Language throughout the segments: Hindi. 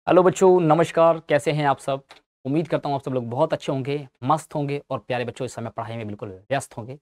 हेलो बच्चों, नमस्कार। कैसे हैं आप सब? उम्मीद करता हूँ आप सब लोग बहुत अच्छे होंगे, मस्त होंगे और प्यारे बच्चों इस समय पढ़ाई में बिल्कुल व्यस्त होंगे।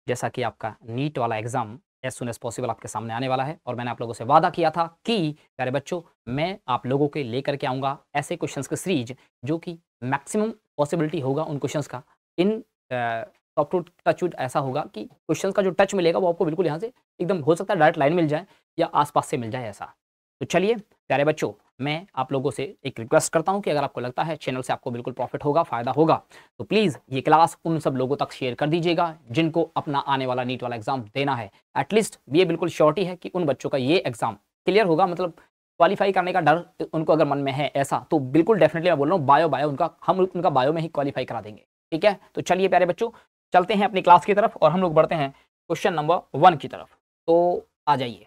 जैसा कि आपका नीट वाला exam as soon as possible आपके सामने आने वाला है और मैंने आप लोगों से वादा किया था कि प्यारे बच्चों मैं आप लोगों के लेकर के आऊँगा ऐसे क्वेश्चंस की सीरीज जो कि मैक्सिमम पॉसिबिलिटी होगा उन क्वेश्चंस का इन टॉप टू टच वुड ऐसा होगा कि क्वेश्चंस का जो टच मिलेगा वो आपको बिल्कुल यहाँ से एकदम हो सकता है डायरेक्ट लाइन मिल जाए या आसपास से मिल जाए ऐसा। तो चलिए प्यारे बच्चों, मैं आप लोगों से एक रिक्वेस्ट करता हूं कि अगर आपको लगता है चैनल से आपको बिल्कुल प्रॉफिट होगा, फायदा होगा, तो प्लीज़ ये क्लास उन सब लोगों तक शेयर कर दीजिएगा जिनको अपना आने वाला नीट वाला एग्जाम देना है। एटलीस्ट ये बिल्कुल श्योरिटी है कि उन बच्चों का ये एग्जाम क्लियर होगा, मतलब क्वालिफाई करने का डर उनको अगर मन में है ऐसा, तो बिल्कुल डेफिनेटली मैं बोल रहा हूँ बायो बायो हम उनका बायो में ही क्वालिफाई करा देंगे। ठीक है, तो चलिए प्यारे बच्चों चलते हैं अपनी क्लास की तरफ और हम लोग बढ़ते हैं क्वेश्चन नंबर 1 की तरफ। तो आ जाइए,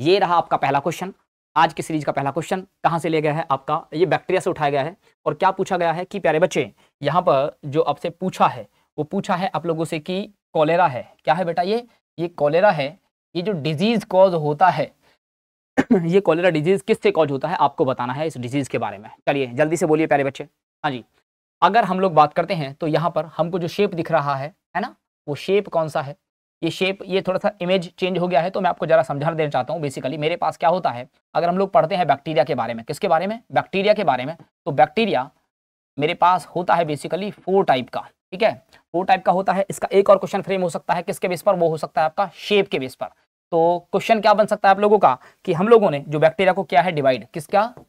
ये रहा आपका पहला क्वेश्चन। आज की सीरीज का पहला क्वेश्चन कहाँ से लिया गया है? आपका ये बैक्टीरिया से उठाया गया है। और क्या पूछा गया है कि प्यारे बच्चे यहाँ पर जो आपसे पूछा है वो पूछा है आप लोगों से कि कॉलेरा है। क्या है बेटा? ये कॉलेरा है। ये जो डिजीज कॉज होता है ये कॉलेरा डिजीज किससे कॉज होता है आपको बताना है इस डिजीज के बारे में। चलिए जल्दी से बोलिए प्यारे बच्चे। हाँ जी, अगर हम लोग बात करते हैं तो यहाँ पर हमको जो शेप दिख रहा है ना, वो शेप कौन सा है? ये शेप, ये थोड़ा सा इमेज चेंज हो गया है तो मैं आपको जरा समझा देना चाहता हूँ। बेसिकली मेरे पास क्या होता है, अगर हम लोग पढ़ते हैं बैक्टीरिया के बारे में, किसके बारे में? बैक्टीरिया के बारे में। तो बैक्टीरिया मेरे पास होता है बेसिकली 4 टाइप का। ठीक है, 4 टाइप का होता है। इसका एक और क्वेश्चन फ्रेम हो सकता है किसके बेस पर? वो हो सकता है आपका शेप के बेस पर। तो क्वेश्चन क्या बन सकता है आप लोगों का कि हम लोगों ने जो बैक्टीरिया को किया है डिवाइड,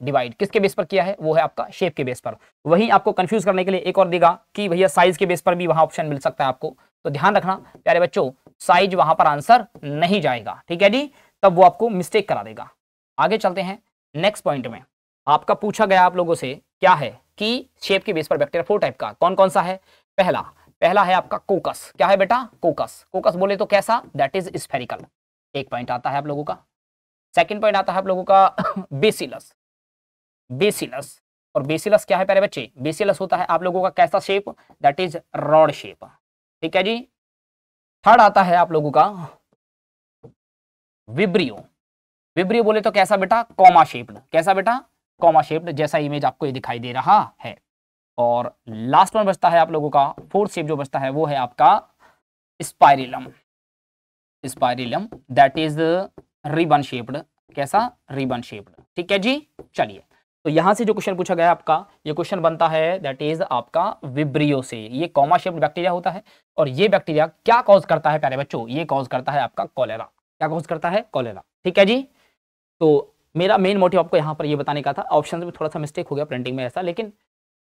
डिवाइड किसके बेस पर किया है? वो है आपका शेप के बेस पर। वहीं आपको कंफ्यूज करने के लिए एक और देगा कि भैया साइज के बेस पर भी वहां ऑप्शन मिल सकता है आपको। तो ध्यान रखना प्यारे बच्चों, साइज वहां पर आंसर नहीं जाएगा। ठीक है जी, तब वो आपको मिस्टेक करा देगा। आगे चलते हैं नेक्स्ट पॉइंट में। आपका पूछा गया आप लोगों से क्या है कि शेप के बेस पर बैक्टीरिया 4 टाइप का कौन कौन सा है? पहला है आपका कोकस। क्या है बेटा? कोकस। कोकस बोले तो कैसा? That is spherical. एक पॉइंट आता है आप लोगों का। सेकंड पॉइंट आता है आप लोगों का बेसिलस। बेसिलस और बेसिलस क्या है प्यारे बच्चे? बेसिलस होता है आप लोगों का कैसा shape? That is rod shape. ठीक है जी। थर्ड आता है आप लोगों का विब्रियो। विब्रियो बोले तो कैसा बेटा? Comma shaped. कैसा बेटा? कॉमा शेप्ड, जैसा इमेज आपको ये दिखाई दे रहा है। और लास्ट वन बचता है आप लोगों का, फोर्थ शेप जो बचता है वो है आपका spirillum. Spirillum that is ribbon shaped. कैसा? Ribbon shaped. ठीक है जी। चलिए, तो यहां से जो क्वेश्चन पूछा गया आपका, ये क्वेश्चन बनता है दैट इज आपका विब्रियो से। ये कॉमा शेप्ड बैक्टीरिया होता है और ये बैक्टीरिया क्या कॉज करता है प्यारे बच्चों? ये कॉज करता है आपका कॉलेरा। क्या कॉज करता है? कॉलेरा। ठीक है जी। तो मेरा मेन मोटिव आपको यहाँ पर ये बताने का था। ऑप्शन में थोड़ा सा मिस्टेक हो गया प्रिंटिंग में ऐसा, लेकिन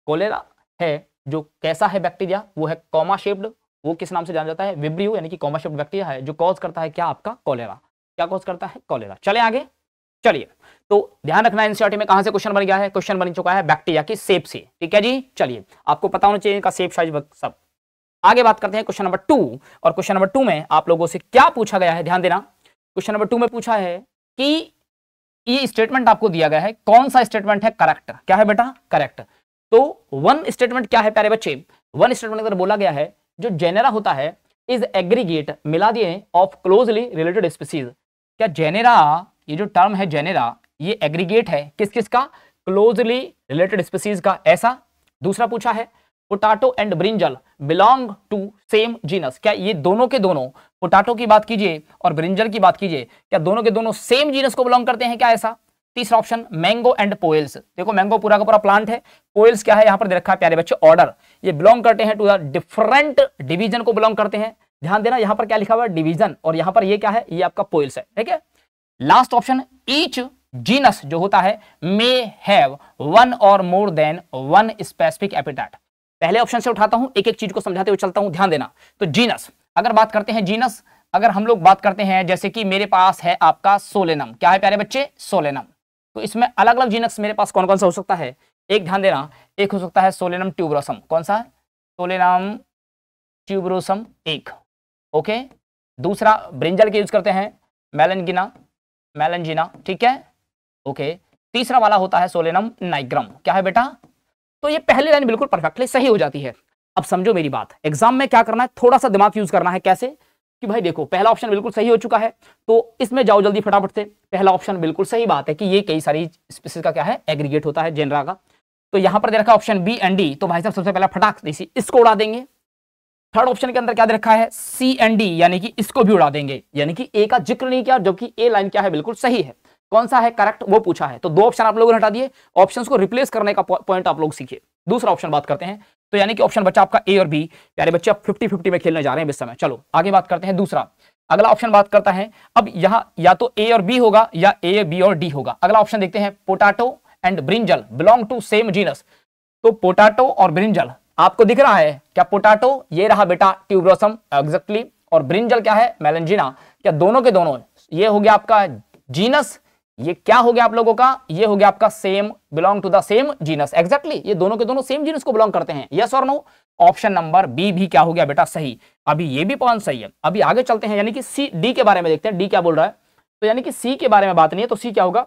कॉलेरा है जो कैसा है बैक्टीरिया? वो है कॉमा शेप्ड। वो किस नाम से जाना जाता है? विब्रियो, यानी कि कॉमा शेप्ड बैक्टीरिया है जो कॉज करता है क्या? आपका कॉलेरा। क्या कॉज करता है? कॉलेरा। चले आगे। चलिए, तो ध्यान रखना एनसीईआरटी में कहां से क्वेश्चन बन गया है? क्वेश्चन बन चुका है बैक्टीरिया की शेप से। ठीक है जी। चलिए, आपको पता होना चाहिए इनका शेप साइज सब। आगे बात करते हैं क्वेश्चन नंबर 2। और क्वेश्चन नंबर 2 में आप लोगों से क्या पूछा गया है? ध्यान देना। क्वेश्चन नंबर 2 में पूछा है कि ये स्टेटमेंट आपको दिया गया है, कौन सा स्टेटमेंट है करेक्ट? क्या है बेटा? करेक्ट। तो वन स्टेटमेंट क्या है प्यारे बच्चे? वन स्टेटमेंट अंदर बोला गया है जो जेनेरा होता है इज एग्रीगेट, मिला दिए, ऑफ क्लोजली रिलेटेड स्पीसीज। क्या जेनेरा, ये जो टर्म है जेनेरा, ये एग्रीगेट है किस किस का? क्लोजली रिलेटेड स्पीसीज का। ऐसा। दूसरा पूछा है potato and brinjal belong to same genus. क्या ये दोनों के दोनों, पोटैटो की बात कीजिए और ब्रिंजल की बात कीजिए, क्या दोनों के दोनों सेम जीनस को बिलोंग करते हैं क्या? ऐसा। तीसरा ऑप्शन मैंगो एंड पोएल्स। देखो मैंगो पूरा का पूरा प्लांट है, पोएल्स क्या है? यहां पर दे रखा है प्यारे बच्चे ऑर्डर। ये बिलोंग करते हैं टू द डिफरेंट डिवीजन को बिलोंग करते हैं। ध्यान देना यहां पर क्या लिखा हुआ है? डिवीजन। और यहां पर ये क्या है? ये आपका पोएल्स है। ठीक है। लास्ट ऑप्शन ईच जीनस जो होता है मे हैव वन और मोर देन वन स्पेसिफिक एपिटाइट। पहले ऑप्शन से उठाता हूं, एक एक चीज को समझाते हुए चलता हूं। ध्यान देना। तो जीनस, अगर बात करते हैं जीनस, अगर हम लोग बात करते हैं जैसे कि मेरे पास है आपका सोलेनम। क्या है प्यारे बच्चे? सोलेनम। तो इसमें अलग अलग जीनस मेरे पास कौन कौन सा हो सकता है? एक ध्यान देना, एक हो सकता है सोलेनम ट्यूबरोसम। कौन सा है? सोलेनम ट्यूबरोसम एक। ओके। दूसरा ब्रिंजल के यूज करते हैं मेलनगिना, मेलनजिना। ठीक है। ओके। तीसरा वाला होता है सोलेनम नाइग्रम। क्या है बेटा? तो ये पहली लाइन बिल्कुल परफेक्टली सही हो जाती है। अब समझो मेरी बात, एग्जाम में क्या करना है? थोड़ा सा दिमाग यूज करना है। कैसे? कि भाई देखो पहला ऑप्शन बिल्कुल सही हो चुका है, तो इसमें जाओ जल्दी फटाफट से। पहला ऑप्शन बिल्कुल सही बात है कि ये कई सारी स्पीसीज का क्या है, एग्रीगेट होता है जेनरा का। तो यहां पर दे रखा है ऑप्शन बी एंड डी, तो भाई साहब सबसे पहला फटाक से इसको उड़ा देंगे। थर्ड ऑप्शन के अंदर क्या दे रखा है, सी एंड डी, यानी कि इसको भी उड़ा देंगे, यानी कि ए का जिक्र नहीं किया, जबकि ए लाइन क्या है बिल्कुल सही है। कौन सा है करेक्ट वो पूछा है, तो दो ऑप्शन आप लोगों ने हटा दिए, ऑप्शंस को रिप्लेस करने का पॉइंट आप लोग सीखिए। दूसरा ऑप्शन बात करते हैं, तो यानी कि ऑप्शन बचा आपका ए और बी। प्यारे बच्चे आप 50-50 में खेलने जा रहे हैं इस समय। चलो आगे बात करते हैं दूसरा। अगला ऑप्शन बात करता है, अब यहां या तो ए और बी होगा या ए बी और डी होगा। अगला ऑप्शन देखते हैं, potato and brinjal belong to same genus. तो पोटैटो और ब्रिंजल आपको दिख रहा है क्या, पोटैटो ये रहा बेटा ट्यूबरोसम एग्जैक्टली, और ब्रिंजल क्या है, मेलेंजिना। क्या दोनों के दोनों, ये हो गया आपका जीनस, ये क्या हो गया आप लोगों का, ये हो गया आपका same, belong to the same genus exactly, ये दोनों के दोनों सेम जीनस को बिलोंग करते हैं, यस और नो। ऑप्शन नंबर बी भी क्या हो गया बेटा, सही। अभी ये भी पॉइंट सही है। अभी आगे चलते हैं, यानी कि सी डी के बारे में देखते हैं, डी क्या बोल रहा है। तो यानी कि सी के बारे में बात नहीं है, तो सी क्या होगा,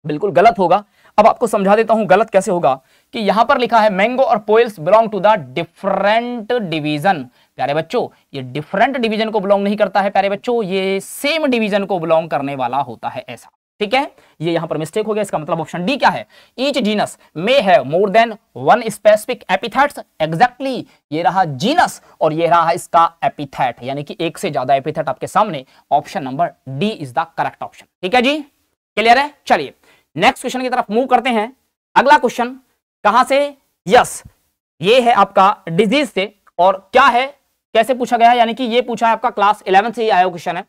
बिल्कुल गलत होगा। अब आपको समझा देता हूं गलत कैसे होगा, कि यहां पर लिखा है मैंगो और पोइल्स belong to the different division. प्यारे बच्चों ये डिफरेंट डिवीजन को बिलोंग नहीं करता है प्यारे बच्चों, ये सेम डिवीजन को बिलोंग करने वाला होता है, ऐसा ठीक है। ये यहां पर मिस्टेक हो गया, इसका मतलब ऑप्शन डी क्या है, each genus may have more than one specific epithets exactly, ये रहा जीनस और ये रहा इसका एपिथेट, यानी कि एक से ज्यादा एपिथेट आपके सामने। Option number D is the correct option, ठीक है जी, क्लियर है। चलिए नेक्स्ट क्वेश्चन की तरफ मूव करते हैं। अगला क्वेश्चन कहां से, यस ये है आपका डिजीज से, और क्या है कैसे पूछा गया है, यानी कि ये पूछा है आपका क्लास 11 से ही आया क्वेश्चन है,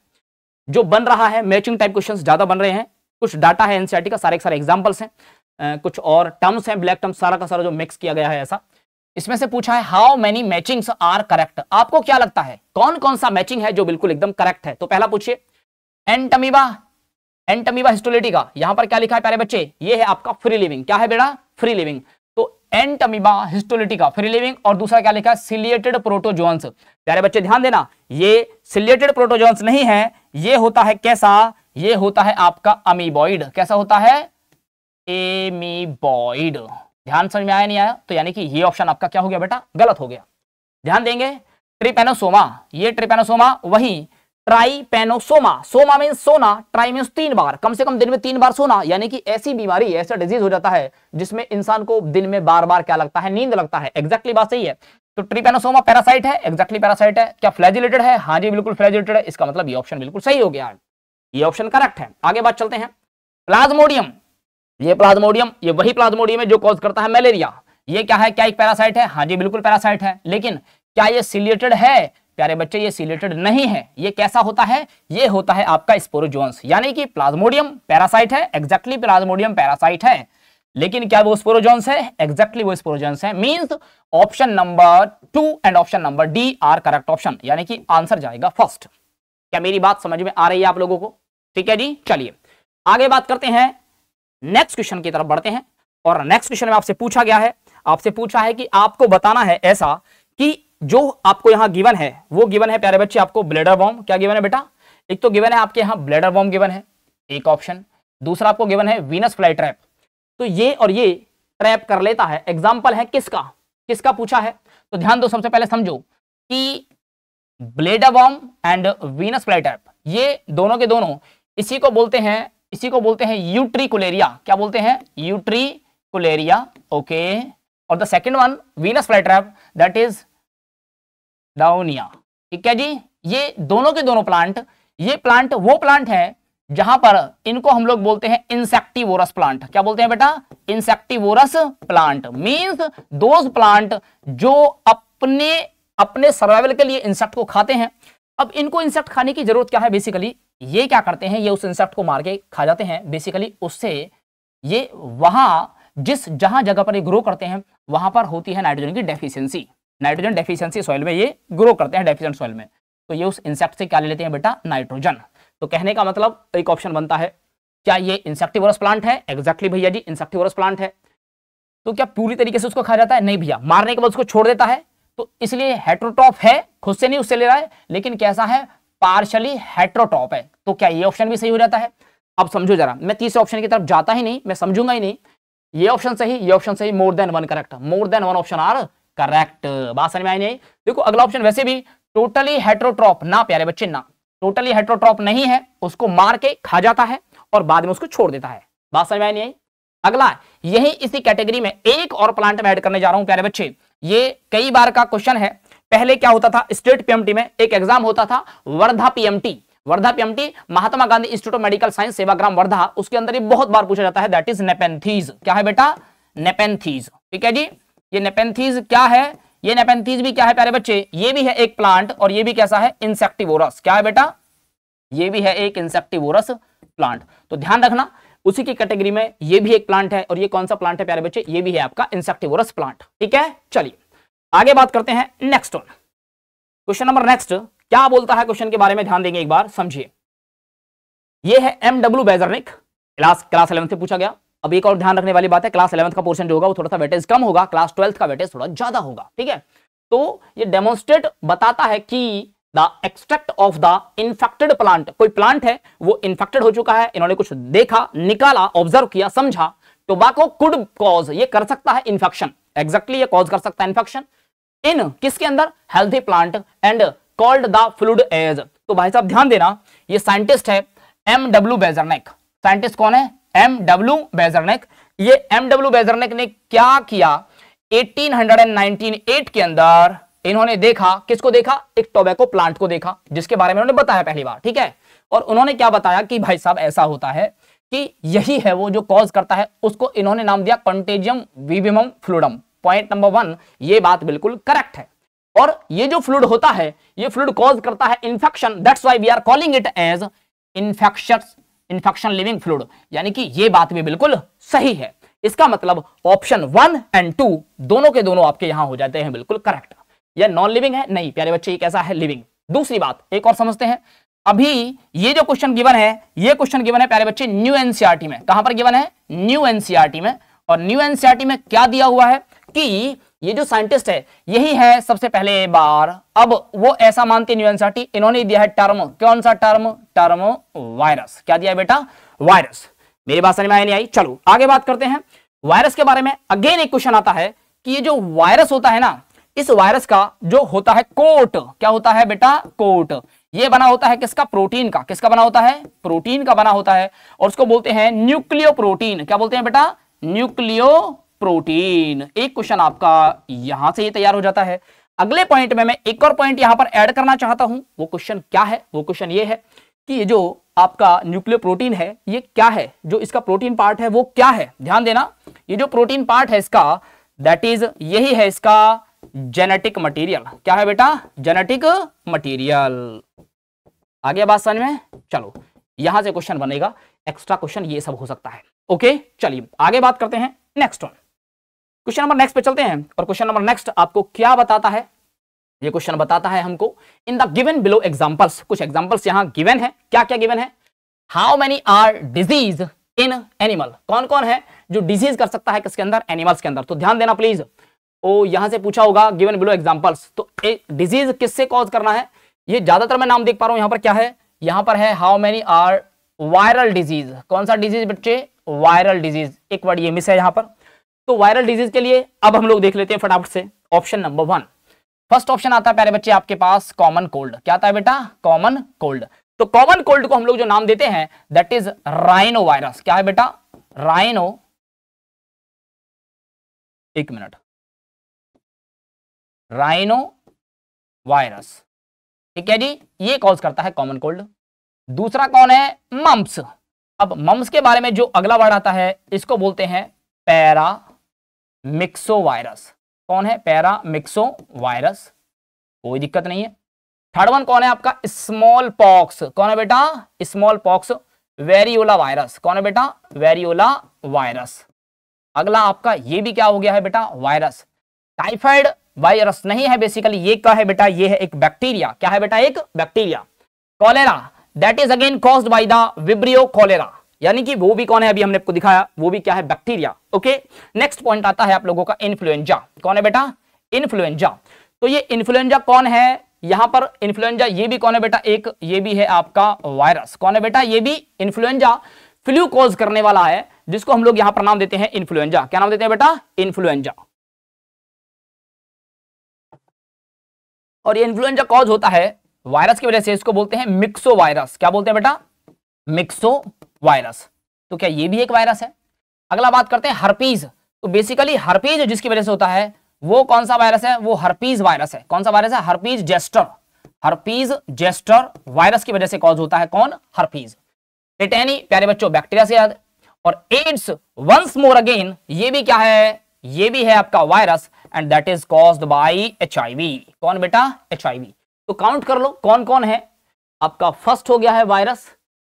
जो बन रहा है मैचिंग टाइप क्वेश्चंस ज्यादा बन रहे हैं। कुछ डाटा है एनसीईआरटी का, सारे के सारे एग्जांपल्स हैं, कुछ और टर्म्स हैं, ब्लैक टर्म्स, सारा का सारा जो मिक्स किया गया है ऐसा। इसमें से पूछा है how many matchings are correct. आपको क्या लगता है कौन कौन सा मैचिंग है जो बिल्कुल एकदम करेक्ट है। तो पहला पूछिए एंटमीबा, एंटमीबा हिस्टोलिटिका, यहां पर क्या लिखा है प्यारे बच्चे, ये है आपका फ्री लिविंग, क्या है बेटा, फ्री लिविंग। तो एंटमीबा हिस्टोलिटिका फ्री लिविंग, और दूसरा क्या लिखा है, सिलिएटेड प्रोटोजोन्स। प्यारे बच्चे ध्यान देना, ये सिलिएटेड प्रोटोजोन्स नहीं है, ये होता है कैसा, ये होता है आपका अमीबॉइड। कैसा होता है, एमीबॉइड। ध्यान समझ में आया नहीं आया, तो यानी कि ये ऑप्शन आपका क्या हो गया बेटा, गलत हो गया। ध्यान देंगे, ट्रिपेनोसोमा, ये ट्रिपेनोसोमा, वही ट्राइपेनोसोमा, सोमा मीन्स सोना, ट्राई मीन्स 3 बार, कम से कम दिन में 3 बार सोना, यानी कि ऐसी बीमारी, ऐसा डिजीज हो जाता है जिसमें इंसान को दिन में बार बार क्या लगता है, नींद लगता है, एग्जैक्टली बात सही है। तो ट्रिपेनोसोमा पैरासाइट है, एग्जैक्टली पैरासाइट है। क्या फ्लैजिलेटेड है, हाँ जी बिल्कुल फ्लैजिलेटेड है, इसका मतलब ये ऑप्शन बिल्कुल सही हो गया, ये ऑप्शन करेक्ट है। आगे बात चलते हैं, प्लाज्मोडियम, ये प्लाज्मोडियम, ये वही प्लाज्मोडियम है जो कॉज करता है मलेरिया। ये क्या है, क्या एक पैरासाइट है, हाँ जी बिल्कुल पैरासाइट है, लेकिन क्या ये सिलिएटेड है प्यारे बच्चे, ये सिलिएटेड नहीं है। ये कैसा होता है, ये होता है आपका स्पोरोजोन्स, यानी कि प्लाज्मोडियम पैरासाइट है, एग्जैक्टली प्लाज्मोडियम पैरासाइट है, लेकिन क्या वो स्पोरोजोन्स है, एग्जैक्टली वो स्पोरोजोन्स है। Means option number 2 and option number D R correct option, यानी कि आंसर जाएगा फर्स्ट। क्या मेरी बात समझ में आ रही है आप लोगों को, ठीक है जी। चलिए आगे बात करते हैं, नेक्स्ट क्वेश्चन की तरफ बढ़ते हैं। और नेक्स्ट क्वेश्चन में आपसे पूछा गया है, आपसे पूछा है कि आपको बताना है ऐसा कि जो आपको यहां गिवन है, वो गिवन है प्यारे बच्चे आपको ब्लैडर वॉर्म। क्या गिवन है बेटा, एक तो गिवन है आपके यहां ब्लैडर वॉर्म गिवन है एक ऑप्शन, दूसरा आपको गिवन है वीनस फ्लाई ट्रैप। तो ये और ये ट्रैप कर लेता है, एग्जाम्पल है किसका, किसका पूछा है। तो ध्यान दो, सबसे पहले समझो कि bladderwort and Venus fly trap, ये दोनों के दोनों इसी को बोलते हैं यूट्रिकुलेरिया। क्या बोलते हैं, यूट्रिकुलेरिया, ओके। और the second one Venus fly trap, that is dionaea, ठीक है जी। ये दोनों के दोनों प्लांट, ये प्लांट वो प्लांट है जहां पर इनको हम लोग बोलते हैं इंसेक्टिवोरस प्लांट। क्या बोलते हैं बेटा, insectivorous plant. Means those plant जो अपने सर्वाइवल के लिए इंसेक्ट को खाते हैं। अब इनको इंसेक्ट खाने की जरूरत क्या है, बेसिकली ये क्या करते हैं, ये उस इंसेक्ट को मार के खा जाते हैं। बेसिकली उससे ये वहां जहां जगह पर ये ग्रो करते हैं वहां पर होती है नाइट्रोजन की डेफिशिएंसी, नाइट्रोजन डेफिशिएंसी सॉइल में ये ग्रो करते हैं, डेफिशिएंट सॉइल में। तो ये उस इंसेक्ट से क्या ले लेते हैं बेटा, नाइट्रोजन। तो कहने का मतलब एक ऑप्शन बनता है, क्या ये इंसेक्टिवोरस प्लांट है, एग्जैक्टली भैया जी इंसेक्टिवोरस प्लांट है। तो क्या पूरी तरीके से उसको खा जाता है, नहीं भैया, मारने के बाद उसको छोड़ देता है। तो इसलिए हेट्रोट्रॉफ है, खुद से नहीं उससे ले रहा है, लेकिन कैसा है, पार्शली हेट्रोट्रॉप है। तो क्या ये ऑप्शन भी सही हो जाता है। अब समझो जरा, मैं तीसरे ऑप्शन की तरफ जाता ही नहीं, मैं समझूंगा ही नहीं। ये ऑप्शन सही, ये ऑप्शन सही, more than one correct, more than one option are correct. बात समझ में आई नहीं। देखो अगला ऑप्शन वैसे भी टोटली हेट्रोट्रॉप ना प्यारे बच्चे ना, टोटली हेट्रोट्रॉप नहीं है, उसको मार के खा जाता है और बाद में उसको छोड़ देता है। बात समझ में नहीं आई? अगला यही इसी कैटेगरी में एक और प्लांट में ऐड करने जा रहा हूं प्यारे बच्चे, ये कई बार का क्वेश्चन है। पहले क्या होता था, स्टेट पीएमटी में एक एग्जाम होता था Wardha PMT, Wardha PMT Mahatma Gandhi institute of medical science Sevagram Wardha, उसके अंदर ये बहुत बार पूछा जाता है, दैट इज नेपेंथीज। क्या है बेटा? नेपेंथीज। ठीक है जी, ये नेपेंथीज क्या है? ये नेपेंथीज भी क्या है प्यारे बच्चे? ये भी है एक प्लांट और ये भी कैसा है? इंसेक्टिवोरस। क्या है बेटा? ये भी है एक इंसेक्टिवोरस प्लांट। तो ध्यान रखना उसी की कैटेगरी में ये भी एक प्लांट है और ये कौन सा प्लांट है प्यारे बच्चे? ये भी है आपका इंसेक्टिवोरस प्लांट। ठीक है, चलिए आगे बात करते हैं next one. Question number next क्या बोलता है क्वेश्चन के बारे में ध्यान देंगे एक बार, समझिए। ये है एमडब्ल्यू बेजरनिक, क्लास 11th से पूछा गया। अब एक और ध्यान रखने वाली बात है, क्लास 11th का पोर्शन जो होगा वो थोड़ा सा वेटेज कम होगा, क्लास 12th का वेटेज थोड़ा ज्यादा होगा। ठीक है, तो ये डेमोन्स्ट्रेट बताता है कि the extract of the infected plant, कोई प्लांट है वो इन्फेक्टेड हो चुका है, इन्होंने कुछ देखा, निकाला, ऑब्जर्व किया, समझा, टोबैको कुड कॉज, ये कर सकता है इन्फेक्शन, एग्जैक्टली ये कॉज कर सकता है इन्फेक्शन इन किसके अंदर? Healthy plant and called the fluid as. तो भाई साहब ध्यान देना, ये साइंटिस्ट है एमडब्ल्यू बेजरनिक। साइंटिस्ट कौन है? एमडब्ल्यू बेजरनिक। ये एमडब्ल्यू बेजरनिक ने क्या किया? 1898 के अंदर इन्होंने देखा, किसको देखा? एक टोबैको प्लांट को देखा, जिसके बारे में उन्होंने बताया पहली बार। ठीक है, और उन्होंने क्या बताया कि भाई साहब ऐसा होता है कि यही है वो जो कॉज करता है, उसको इन्होंने नाम दिया कंटेजियम विविमम फ्लूइडम। पॉइंट नंबर 1, ये बात बिल्कुल करेक्ट है। और ये जो फ्लूइड होता है, ये फ्लूइड कॉज करता है infection, that's why we are calling it as infection living fluid, यानी कि ये बात भी बिल्कुल सही है। इसका मतलब ऑप्शन 1 एंड 2 दोनों के दोनों आपके यहां हो जाते हैं बिल्कुल करेक्ट। यह नॉन लिविंग है? नहीं प्यारे बच्चे, ये कैसा है? लिविंग। दूसरी बात एक और समझते हैं। अभी ये जो क्वेश्चन गिवन है, ये क्वेश्चन गिवन है प्यारे बच्चे न्यू एनसीईआरटी में। कहां पर गिवन है? न्यू एनसीईआरटी में। और न्यू एनसीईआरटी में क्या दिया हुआ है कि ये जो साइंटिस्ट है यही है सबसे पहले बार, अब वो ऐसा मानते न्यू एनसीईआरटी, इन्होंने दिया है टर्म, कौन सा टर्म? Term virus. क्या दिया है बेटा? वायरस। मेरी बात समझ में आई नहीं आई? चलो आगे बात करते हैं वायरस के बारे में। अगेन एक क्वेश्चन आता है कि ये जो वायरस होता है ना, इस वायरस का जो होता है कोट, क्या होता है बेटा? कोट। ये बना होता है किसका? प्रोटीन का। किसका बना होता है? प्रोटीन का बना होता है, और उसको बोलते हैं न्यूक्लियो प्रोटीन। क्या बोलते हैं बेटा? Nucleo protein. एक क्वेश्चन आपका यहां से ये तैयार हो जाता है। अगले पॉइंट में मैं एक और पॉइंट यहां पर ऐड करना चाहता हूं। वो क्वेश्चन क्या है? वो क्वेश्चन ये है कि ये जो आपका न्यूक्लियो प्रोटीन है ये क्या है? जो इसका प्रोटीन पार्ट है वो क्या है? ध्यान देना, ये जो प्रोटीन पार्ट है इसका, दैट इज यही है इसका जेनेटिक मटेरियल। क्या है बेटा? Genetic material. आगे बात समझ में? चलो यहां से क्वेश्चन बनेगा, एक्स्ट्रा क्वेश्चन ये सब हो सकता है। ओके, चलिए आगे बात करते हैं next one. Question number next पे चलते हैं। और क्वेश्चन नंबर नेक्स्ट आपको क्या बताता है? ये क्वेश्चन बताता है हमको in the given below examples, कुछ एग्जांपल्स यहां गिवन है। क्या क्या गिवन है? How many are disease in animal, कौन कौन है जो डिजीज कर सकता है किसके अंदर? एनिमल्स के अंदर। तो ध्यान देना प्लीज, ओ यहां से पूछा होगा गिवन बिलो एग्जांपल्स, तो डिजीज किससे कॉज करना है? ये ज्यादातर मैं नाम देख पा रहा हूं यहां पर। क्या है? यहां पर है how many are viral disease. कौन सा डिजीज बच्चे? Viral disease. एक वर्ड ये मिस है यहां पर। तो वायरल डिजीज के लिए अब हम लोग देख लेते हैं फटाफट से। ऑप्शन नंबर 1, फर्स्ट ऑप्शन आता है प्यारे बच्चे आपके पास कॉमन कोल्ड। क्या आता है बेटा? Common cold. तो कॉमन कोल्ड को हम लोग जो नाम देते हैं दैट इज राइनो वायरस। क्या है बेटा? राइनो, एक मिनट, राइनो वायरस। ठीक है जी, ये कॉज करता है कॉमन कोल्ड। दूसरा कौन है? मम्प्स। अब मम्प्स के बारे में जो अगला वर्ड आता है इसको बोलते हैं पैरामिक्सो वायरस। कौन है? Paramyxo virus. कोई दिक्कत नहीं है। थर्ड वन कौन है आपका? Small pox. कौन है बेटा? Small pox. Variola virus. कौन है बेटा? Variola virus. अगला आपका ये भी क्या हो गया है बेटा? वायरस। टाइफाइड वायरस नहीं है बेसिकली, ये क्या है बेटा? ये है एक बैक्टीरिया। क्या है बेटा? एक bacteria. Cholera, that is again caused by the vibrio cholera, यानी कि वो भी कौन है? अभी हमने आपको दिखाया, वो भी क्या है? बैक्टीरिया। ओके, नेक्स्ट पॉइंट आता है आप लोगों का इन्फ्लुएंजा। कौन है बेटा? इन्फ्लुएंजा। तो ये इन्फ्लुएंजा कौन है? यहां पर इन्फ्लुएंजा ये भी कौन है बेटा? एक ये भी है आपका वायरस। कौन है बेटा? ये भी इन्फ्लुएंजा, फ्लू कॉज करने वाला है, जिसको हम लोग यहां पर नाम देते हैं इन्फ्लुएंजा। क्या नाम देते हैं बेटा? इन्फ्लुएंजा। और ये इन्फ्लुएंजा कॉज होता है वायरस की वजह से, इसको बोलते हैं मिक्सो वायरस। क्या बोलते हैं बेटा? Myxo virus. तो क्या ये भी एक वायरस है? अगला बात करते हैं हर्पीज। तो बेसिकली हर्पीज जिसकी वजह से होता है वो कौन सा वायरस है? वो हर्पीज वायरस है। कौन सा वायरस है? Herpes zoster. Herpes zoster virus की वजह से कॉज होता है कौन? हर्पीज। टेटेनी प्यारे बच्चों बैक्टीरिया से याद। और एड्स वंस मोर अगेन, ये भी क्या है? ये भी है आपका virus, and that is caused by HIV. कौन बेटा? एचआईवी। तो काउंट कर लो कौन कौन है आपका। फर्स्ट हो गया है वायरस,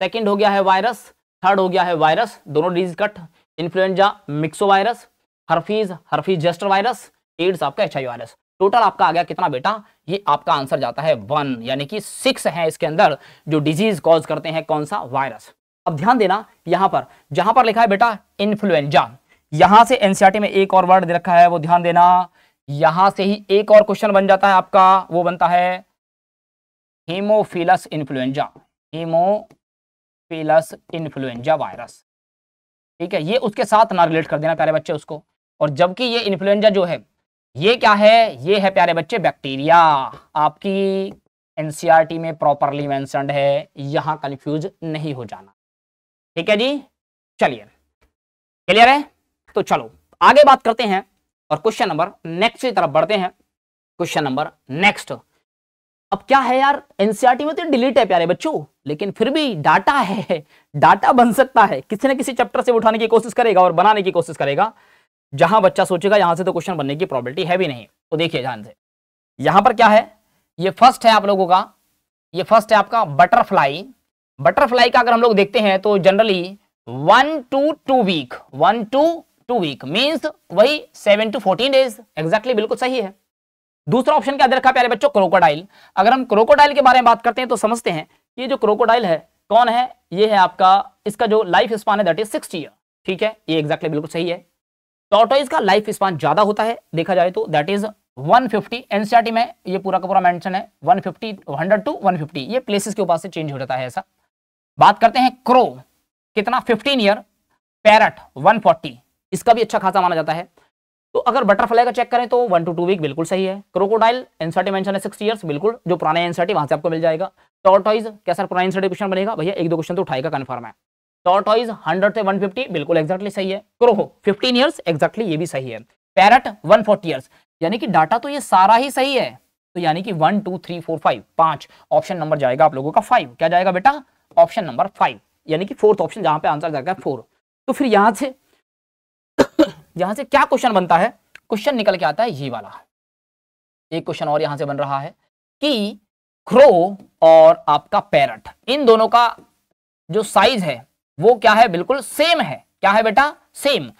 सेकंड हो गया है वायरस, थर्ड हो गया है वायरस, दोनों disease cut, influenza myxovirus, herpes zoster virus, AIDS आपका एचआईवी वायरस। टोटल आपका आ गया कितना बेटा? ये आपका आंसर जाता है 1, यानी कि 6 है इसके अंदर जो डिजीज कॉज करते हैं कौन सा? वायरस। अब ध्यान देना यहां पर, जहां पर लिखा है बेटा इन्फ्लुएंजा, यहां से एनसीईआरटी में एक और वर्ड दे रखा है, वो ध्यान देना। यहां से ही एक और क्वेश्चन बन जाता है आपका, वो बनता है Haemophilus influenza. Haemophilus influenza virus, ठीक है। ये उसके साथ ना रिलेट कर देना प्यारे बच्चे उसको। और जबकि ये इन्फ्लुएंजा जो है ये क्या है? ये है प्यारे बच्चे बैक्टीरिया। आपकी एनसीईआरटी में प्रॉपरली मेंशन्ड है, यहां कंफ्यूज नहीं हो जाना, ठीक है जी। चलिए क्लियर है? तो चलो आगे बात करते हैं और क्वेश्चन नंबर नेक्स्ट की तरफ बढ़ते हैं। Question number next. अब क्या है यार, एनसीईआरटी में तो डिलीट है प्यारे बच्चों, लेकिन फिर भी डाटा है, डाटा बन सकता है। किसी न किसी चैप्टर से उठाने की कोशिश करेगा और बनाने की कोशिश करेगा। जहां बच्चा सोचेगा यहां से तो क्वेश्चन बनने की प्रोबेबिलिटी है भी नहीं। तो देखिए ध्यान से, यहां पर क्या है? ये फर्स्ट है आप लोगों का, ये फर्स्ट है आपका बटरफ्लाई। बटरफ्लाई का अगर हम लोग देखते हैं तो generally 1 to 2 week, 1 to 2 week means वही 7 to 14 डेज। एग्जैक्टली बिल्कुल सही है। दूसरा ऑप्शन क्या दे रखा है प्यारे बच्चों? क्रोकोडाइल। अगर हम क्रोकोडाइल के बारे में बात करते हैं तो समझते हैं ये जो क्रोकोडाइल है कौन है? ये है आपका, इसका जो लाइफ स्पान है दैट इज 60 ईयर, ठीक है, ये एग्जैक्टली बिल्कुल सही है। टॉर्टोइज का लाइफ स्पान ज्यादा होता है देखा जाए तो, दैट इज 150। एनसीईआरटी में ये पूरा का पूरा मेंशन है 150, 100 to 150, ये प्लेसेस के ऊपर से चेंज हो जाता है ऐसा। बात करते हैं क्रो, कितना? 15 ईयर। पैरट 140, इसका भी अच्छा खासा माना जाता है। तो अगर बटरफ्लाई का चेक करें तो 1 to 2 वीक बिल्कुल सही है। क्रोकोडाइल एनसीईआरटी मेंशन है 60 ईयर्स, बिल्कुल जो पुराने एनसीईआरटी वहां से आपको मिल जाएगा। टॉर्टोइज क्या सर पुराने एनसीईआरटी क्वेश्चन बनेगा? भैया एक दो क्वेश्चन तो उठाएगा कन्फर्म है। टॉर्टोइज 100 से 150 बिल्कुल एग्जैक्टली सही है। क्रो 15 ईयर्स एग्जैक्टली ये भी सही है। पैरट 140 ईयर्स, यानी कि डाटा तो ये सारा ही सही है। तो यानी कि 1 2 3 4 5 5 ऑप्शन नंबर जाएगा आप लोगों का 5। क्या जाएगा बेटा? ऑप्शन नंबर 5, यानी कि फोर्थ ऑप्शन जहां पे आंसर जाएगा 4। तो फिर यहां से क्या क्वेश्चन बनता है? क्वेश्चन निकल के आता है ये वाला। एक क्वेश्चन और यहां से बन रहा है कि क्रो और आपका पैरट, इन दोनों का जो साइज है वो क्या है? बिल्कुल सेम है। क्या है बेटा? सेम।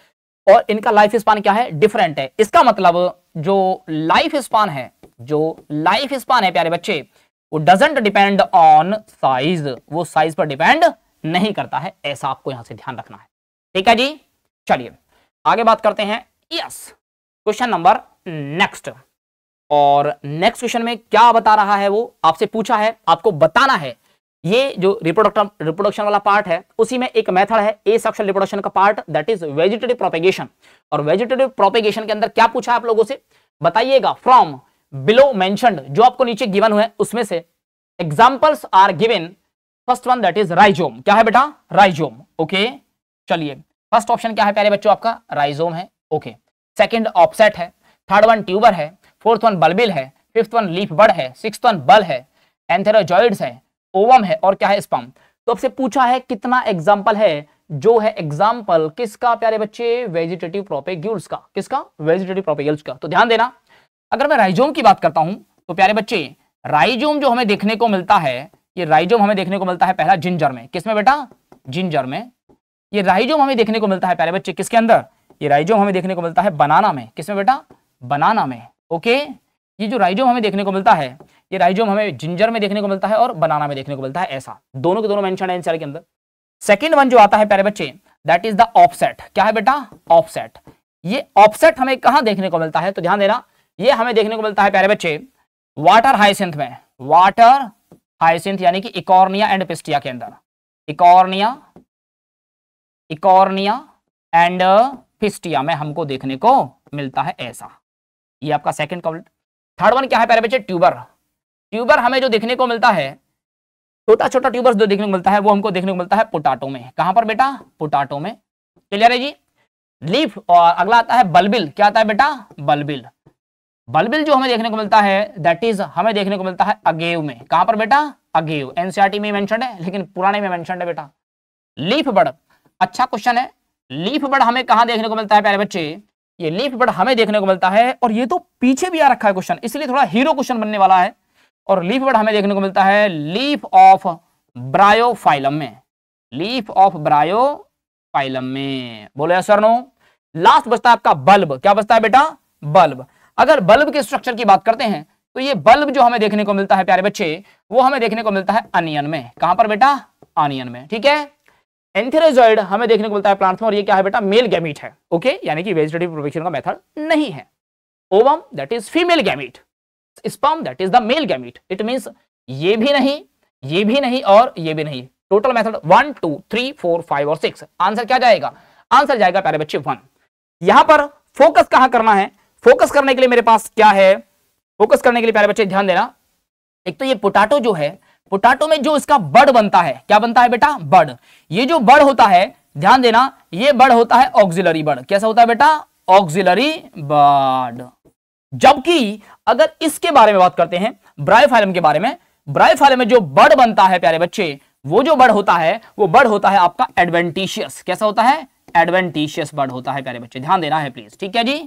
और इनका लाइफ स्पान क्या है? डिफरेंट है। इसका मतलब जो लाइफ स्पान है, प्यारे बच्चे, वो डजंट डिपेंड ऑन साइज, वो साइज पर डिपेंड नहीं करता है। ऐसा आपको यहां से ध्यान रखना है, ठीक है जी। चलिए आगे बात करते हैं। Yes, question number next. और नेक्स्ट क्वेश्चन में क्या बता रहा है? वो आपसे पूछा है, आपको बताना है। ये जो रिप्रोडक्शन वाला पार्ट है उसी में एक मेथड है ए सेक्शुअल रिप्रोडक्शन का part, that is vegetative propagation. और वेजिटेटिव प्रोपेगेशन के अंदर क्या पूछा है आप लोगों से? बताइएगा फ्रॉम बिलो मेंशन्ड, जो आपको नीचे गिवन हुए उसमें से examples are given. First one that is rhizome. क्या है बेटा? राइजोम। ओके चलिए, फर्स्ट ऑप्शन क्या है प्यारे बच्चों? आपका राइजोम है। ओके, सेकंड ऑफसेट है, थर्ड वन ट्यूबर है, फोर्थ वन बल्बिल है, फिफ्थ वन लीफ बड है, सिक्स्थ वन बल है, एंथेरोजॉइड्स है, ओवम है और क्या है? स्पर्म। तो आपसे पूछा है कितना एग्जांपल है, जो है एग्जांपल किसका प्यारे बच्चे? वेजिटेटिव प्रोपेग्यूल्स का। किसका? वेजिटेटिव प्रोपेग्यूल्स का। तो ध्यान देना, अगर मैं राइजोम की बात करता हूं तो प्यारे बच्चे राइजोम जो हमें देखने को मिलता है, ये राइजोम हमें देखने को मिलता है पहला जिंजर में। किसमें बेटा? जिंजर में। ये राइजोम हमें देखने को मिलता है प्यारे बच्चे किसके अंदर? ये राइजोम हमें देखने को मिलता है बनाना में। किसमें बेटा? बनाना में। ओके, ये जो राइजोम हमें देखने को मिलता है, ये राइजोम हमें जिंजर में देखने को मिलता है और बनाना में देखने को मिलता है। ऐसा दोनों के दोनों मेंशन है आंसर के अंदर। सेकंड वन जो आता है प्यारे बच्चे, दैट इज द ऑफसेट। क्या है बेटा? ऑफसेट। ये ऑफसेट हमें कहां देखने को मिलता है? तो ध्यान देना, ये हमें देखने को मिलता है प्यारे बच्चे वाटर हाइसिंथ में। वाटर हाइसिंथ यानी कि इकॉर्निया एंड पिस्टिया के अंदर। इकॉर्निया एंड पिस्टिया में हमको देखने को मिलता है ऐसा। ये आपका सेकंड कॉम्प्लीट। थर्ड वन क्या है प्यारे बच्चे? ट्यूबर। ट्यूबर हमें जो देखने को मिलता है, छोटा छोटा ट्यूबर्स जो देखने को मिलता है वो हमको देखने को मिलता है पोटाटो में। कहां पर बेटा? पोटाटो में। क्लियर है जी। लीफ और अगला आता है बल्बिल। क्या आता है बेटा? बल्बिल। बल्बिल जो हमें देखने को मिलता है दैट इज हमें देखने को मिलता है अगेव में। कहां पर बेटा? अगेव। एनसीईआरटी में मेंशन है लेकिन पुराने में मेंशन है बेटा। लीफ बर्ड, अच्छा क्वेश्चन है। लीफ बर्ड हमें कहां देखने को मिलता है प्यारे बच्चे? ये लीफ बर्ड हमें देखने को मिलता है, और ये तो पीछे भी आ रखा है क्वेश्चन, इसलिए थोड़ा हीरो क्वेश्चन बनने वाला है। और लीफ बर्ड हमें देखने को मिलता है लीफ ऑफ ब्रायोफाइलम में। लीफ ऑफ ब्रायोफाइलम में। बोलो यस और नो। लास्ट बचता है आपका बल्ब। क्या बचता है बेटा? बल्ब। अगर बल्ब के स्ट्रक्चर की बात करते हैं तो ये बल्ब जो हमें देखने को मिलता है प्यारे बच्चे, वो हमें देखने को मिलता है अनियन में। कहां पर बेटा? अनियन में। ठीक है। एंथेरोजॉइड हमें देखने को मिलता है प्लांट्स में, और ये क्या है बेटा? मेल गैमीट है। ओके, यानी कि वेजिटेटिव रिप्रोडक्शन का मेथड नहीं है। Ovum that is female gamete, sperm that is the male gamete. It means ये भी नहीं, ये भी नहीं और ये भी नहीं। टोटल मेथड 1 2 3 4 5 और 6। आंसर क्या जाएगा? आंसर जाएगा प्यारे बच्चे 1। यहां पर फोकस कहां करना है? फोकस करने के लिए मेरे पास क्या है? फोकस करने के लिए प्यारे बच्चे ध्यान देना। एक तो ये पोटैटो जो है, पोटैटो में जो इसका बड बनता है, क्या बनता है बेटा? बड। ये जो बड होता है, ध्यान देना, ये बड होता है ऑक्सिलरी बड। कैसा होता है बेटा? ऑक्सिलरी बड। जबकि अगर इसके बारे में बात करते हैं, ब्रायोफाइलम के बारे में, ब्रायोफाइलम में जो बड बनता है प्यारे बच्चे, वो जो बड होता है वो बड होता है आपका एडवेंटिशियस। कैसा होता है? एडवेंटिशियस बड होता है प्यारे बच्चे, ध्यान देना है प्लीज। ठीक है जी,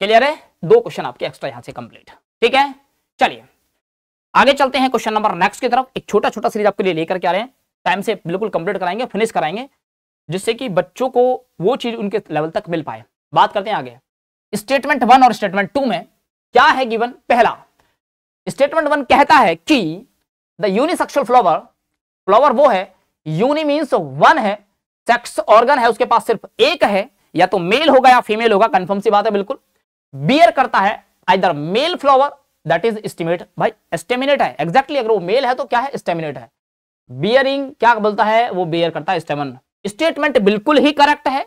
क्लियर है? 2 क्वेश्चन आपके एक्स्ट्रा यहां से कंप्लीट। ठीक है, चलिए आगे चलते हैं क्वेश्चन नंबर नेक्स्ट की तरफ। एक छोटा छोटा सीरीज आपके लिए लेकर के आ रहे हैं, टाइम से बिल्कुल कंप्लीट कराएंगे, फिनिश कराएंगे, जिससे कि बच्चों को वो चीज उनके लेवल तक मिल पाए। बात करते हैं आगे। स्टेटमेंट 1 और स्टेटमेंट 2 में क्या है गिवन? पहला स्टेटमेंट 1 कहता है कि द यूनिसेक्सुअल फ्लावर, फ्लावर वो है, यूनि मीन्स 1 है, सेक्स ऑर्गन है उसके पास सिर्फ एक है, या तो मेल होगा या फीमेल होगा, कंफर्म सी बात है बिल्कुल। बियर करता है either male flower that is staminate. भाई स्टेमिनेट है एग्जैक्टली, अगर वो मेल है तो क्या है? स्टेमिनेट है। बियरिंग क्या बोलता है? वो बियर करता है स्टेमन। स्टेटमेंट बिल्कुल ही करेक्ट है।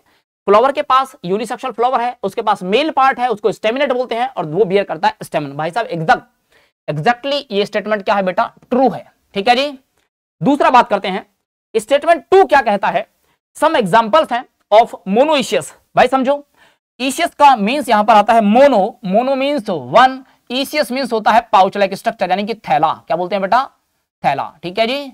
फ्लावर के पास यूनिसेक्सुअल फ्लावर है, उसके पास मेल पार्ट है, उसको स्टेमिनेट बोलते हैं, और वो बियर करता है स्टेमन। भाई साहब एग्जैक्टली ये स्टेटमेंट क्या है बेटा? ट्रू है। ठीक है जी। दूसरा बात करते हैं, स्टेटमेंट 2 क्या कहता है? सम एग्जांपल्स हैं ऑफ मोनोइशियस। भाई समझो, ईशियस का मींस यहां पर आता है मोनो, मोनो मींस 1, ईशियस मींस होता है पाउच लाइक स्ट्रक्चर, यानी कि थैला। क्या बोलते हैं बेटा? थैला। ठीक है जी।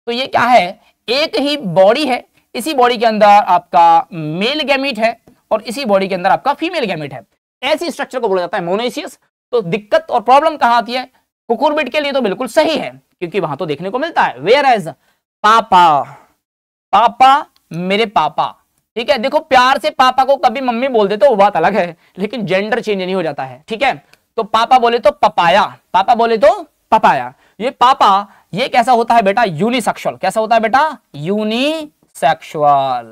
तो ये क्या है? एक ही बॉडी है, इसी बॉडी के अंदर आपका मेल गैमीट है और इसी बॉडी के अंदर आपका फीमेल गैमीट है। ऐसी स्ट्रक्चर को बोला जाता है मोनोइशियस। तो दिक्कत और प्रॉब्लम कहां आती है? कुकुरबिट के लिए तो बिल्कुल सही है, क्योंकि वहां तो देखने को मिलता है। वेयर एज पापा, पापा मेरे पापा। ठीक है, देखो प्यार से पापा को कभी मम्मी बोल दे तो वो बात अलग है, लेकिन जेंडर चेंज नहीं हो जाता है। ठीक है, तो पापा बोले तो पपाया, पापा बोले तो पपाया। ये पापा ये कैसा होता है बेटा? यूनिसेक्सुअल। कैसा होता है बेटा? यूनिसेक्सुअल।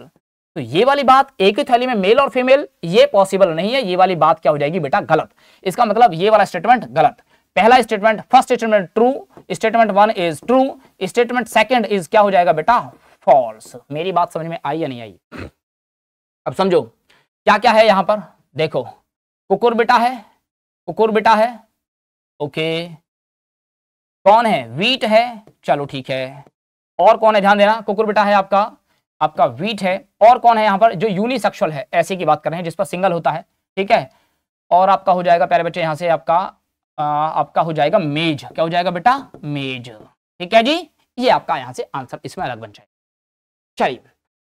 तो ये वाली बात, एक ही थैली में मेल और फीमेल, ये पॉसिबल नहीं है। ये वाली बात क्या हो जाएगी बेटा? गलत। इसका मतलब ये वाला स्टेटमेंट गलत। पहला statement, first statement true, statement 1 is true, statement second is क्या हो जाएगा बेटा? फॉल्स। मेरी बात समझ में आई या नहीं आई? अब समझो क्या क्या है यहां पर। देखो कुकुरबिटा है, कुकुरबिटा है, ओके। कौन है? वीट है, चलो ठीक है। और कौन है? ध्यान देना, कुकुरबिटा है आपका, आपका वीट है। और कौन है यहां पर जो यूनिसेक्सुअल है, ऐसे की बात कर रहे हैं जिस पर सिंगल होता है। ठीक है, और आपका हो जाएगा प्यारे बच्चे यहां से आपका हो जाएगा मेज। क्या हो जाएगा बेटा? मेज। ठीक है जी, ये आपका यहां से आंसर इसमें अलग बन जाएगा। चलिए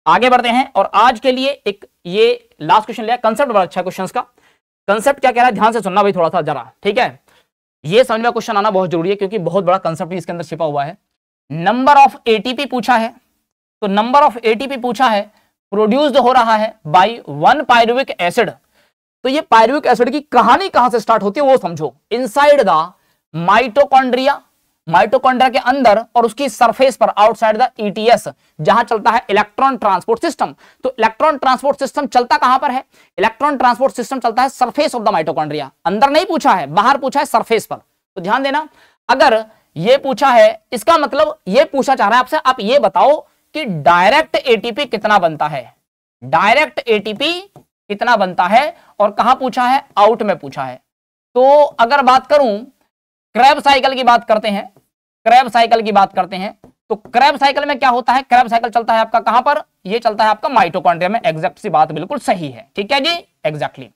आगे बढ़ते हैं, और आज के लिए एक ये लास्ट क्वेश्चन लिया। कंसेप्ट बड़ा अच्छा क्वेश्चन का। कंसेप्ट क्या कह रहा है? ध्यान से सुनना भाई थोड़ा सा जरा। ठीक है, ये समझ में क्वेश्चन आना बहुत जरूरी है, क्योंकि बहुत बड़ा कंसेप्ट इसके अंदर छिपा हुआ है। नंबर ऑफ एटीपी पूछा है, तो नंबर ऑफ एटीपी पूछा है, प्रोड्यूस्ड हो रहा है बाय 1 पायरुविक एसिड। तो ये पायरुविक एसिड की कहानी कहां से स्टार्ट होती है वो समझो। इनसाइड द माइटोकॉन्ड्रिया, माइटोकॉन्ड्रिया के अंदर और उसकी सरफेस पर आउटसाइड द ईटीएस, जहां चलता है इलेक्ट्रॉन ट्रांसपोर्ट सिस्टम। तो इलेक्ट्रॉन ट्रांसपोर्ट सिस्टम चलता कहां पर है? इलेक्ट्रॉन ट्रांसपोर्ट सिस्टम चलता है सरफेस ऑफ द माइटोकॉन्ड्रिया। अंदर नहीं पूछा है, बाहर पूछा है, सरफेस पर। तो ध्यान देना, अगर ये पूछा है, इसका मतलब ये पूछा चाह रहा है आपसे, आप ये बताओ कि डायरेक्ट एटीपी कितना बनता है, डायरेक्ट एटीपी कितना बनता है, और कहां पूछा है? आउट में पूछा है। तो अगर बात करूं क्रैब साइकिल की बात करते हैं, क्रैब साइकिल की बात करते हैं, तो क्रैब साइकिल में क्या होता है, क्रैब साइकिल चलता है आपका कहां पर, ये चलता है आपका माइटोकॉन्ड्रिया में। एग्जैक्ट सी बात बिल्कुल सही है, ठीक है जी, एग्जैक्टली।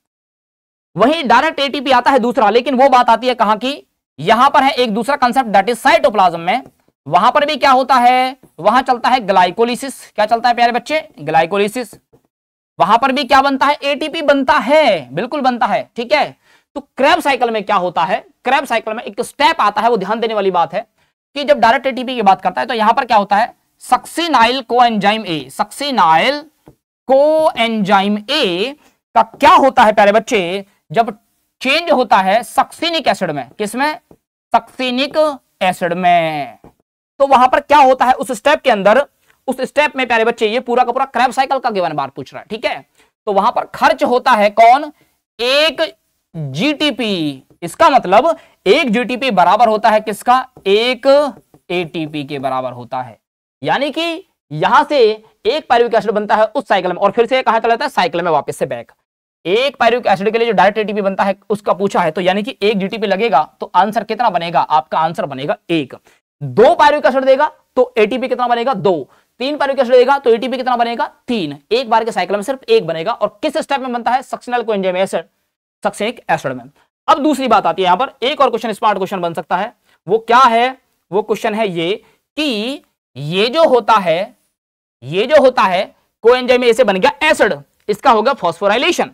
वहीं डायरेक्ट एटीपी आता है दूसरा, लेकिन वो बात आती है कहां की, यहां पर है एक दूसरा कंसेप्ट, दैट इज साइटोप्लाज्म में। वहां पर भी क्या होता है, वहां चलता है ग्लाइकोलिसिस। क्या चलता है प्यारे बच्चे, ग्लाइकोलिसिस। वहां पर भी क्या बनता है, एटीपी बनता है, बिल्कुल बनता है, ठीक है। तो क्रैब साइकिल में क्या होता है, क्रैब साइकिल में एक स्टेप आता है, वो ध्यान देने वाली बात है कि जब डायरेक्ट एटीपी की बात करता है तो यहां पर क्या होता है, succinyl coenzyme A, succinyl coenzyme A का क्या होता है प्यारे बच्चे, जब चेंज होता है सक्सिनिक एसिड में, किसमें, सक्सिनिक एसिड में, तो वहां पर क्या होता है उस स्टेप के अंदर, उस स्टेप में प्यारे बच्चे, ये पूरा का पूरा क्रैब साइकिल का गिवन बार पूछ रहा है, ठीक है। तो वहां पर खर्च होता है कौन, एक जीटीपी। इसका मतलब एक जीटीपी बराबर होता है किसका, एक एटीपी के बराबर होता है। यानी कि यहां से एक पायरुविक एसिड बनता है उस साइकिल में, और फिर से कहां चला जाता है, साइकिल में वापस से बैक। एक पायरुविक एसिड के लिए जो डायरेक्ट एटीपी बनता है उसका पूछा है, तो यानी कि एक जीटीपी लगेगा तो आंसर कितना बनेगा, आपका आंसर बनेगा एक। दो पायरुविक एसिड देगा तो एटीपी कितना बनेगा, दो। तीन पायरुविक एसिड देगा तो एटीपी कितना बनेगा, तीन। एक बार के साइकिल में सिर्फ एक बनेगा, और किस स्टेप में बनता है, succinyl coenzyme acid, succinic acid में। अब दूसरी बात आती है यहां पर, एक और क्वेश्चन स्मार्ट क्वेश्चन बन सकता है, वो क्या है, वो क्वेश्चन है ये कि ये जो होता है कोएंजाइम ए से बन गया एसिड, इसका होगा फॉस्फोराइलेशन।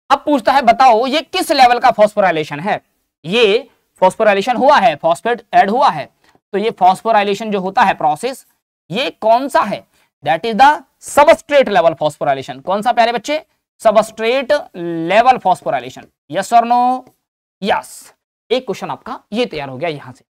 अब पूछता है बताओ ये किस लेवल का फॉस्फोराइलेशन है, ये फॉस्फोराइलेशन हुआ है, फॉस्फेट ऐड हुआ है, तो ये फॉस्फोराइलेशन जो होता है प्रोसेस, ये कौन सा है, that is the substrate level phosphorylation. कौन सा प्यारे बच्चे, सबस्ट्रेट लेवल फॉस्फोराइलेशन, यस और नो, यस। एक क्वेश्चन आपका ये तैयार हो गया यहां से।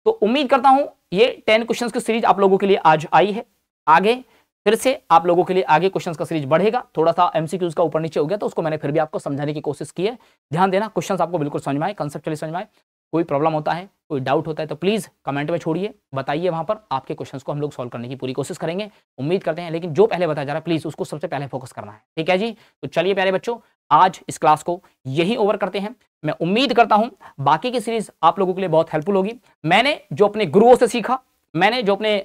तो उम्मीद करता हूं ये 10 क्वेश्चंस की सीरीज आप लोगों के लिए आज आई है। आगे फिर से आप लोगों के लिए आगे क्वेश्चंस का सीरीज बढ़ेगा। थोड़ा सा एमसीक्यूज का ऊपर नीचे हो गया तो उसको मैंने फिर भी आपको समझाने की कोशिश की है। ध्यान देना, क्वेश्चंस आपको बिल्कुल समझ में आए, कंसेप्चुअली समझ में आए। कोई प्रॉब्लम होता है, कोई डाउट होता है तो प्लीज कमेंट में छोड़िए, बताइए, वहां पर आपके क्वेश्चंस को हम लोग सॉल्व करने की पूरी कोशिश करेंगे, उम्मीद करते हैं। लेकिन जो पहले बताया जा रहा है प्लीज उसको सबसे पहले फोकस करना है, ठीक है जी। तो चलिए प्यारे बच्चों, आज इस क्लास को यही ओवर करते हैं। मैं उम्मीद करता हूं बाकी की सीरीज आप लोगों के लिए बहुत हेल्पफुल होगी। मैंने जो अपने गुरुओं से सीखा, मैंने जो अपने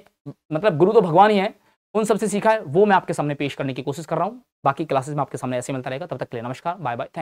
मतलब गुरु तो भगवान ही है, उन सबसे सीखा है, वो मैं आपके सामने पेश करने की कोशिश कर रहा हूं। बाकी क्लासेस में आपके सामने ऐसे मिलता रहेगा। तब तक के लिए नमस्कार, बाय बाय, थैंक यू।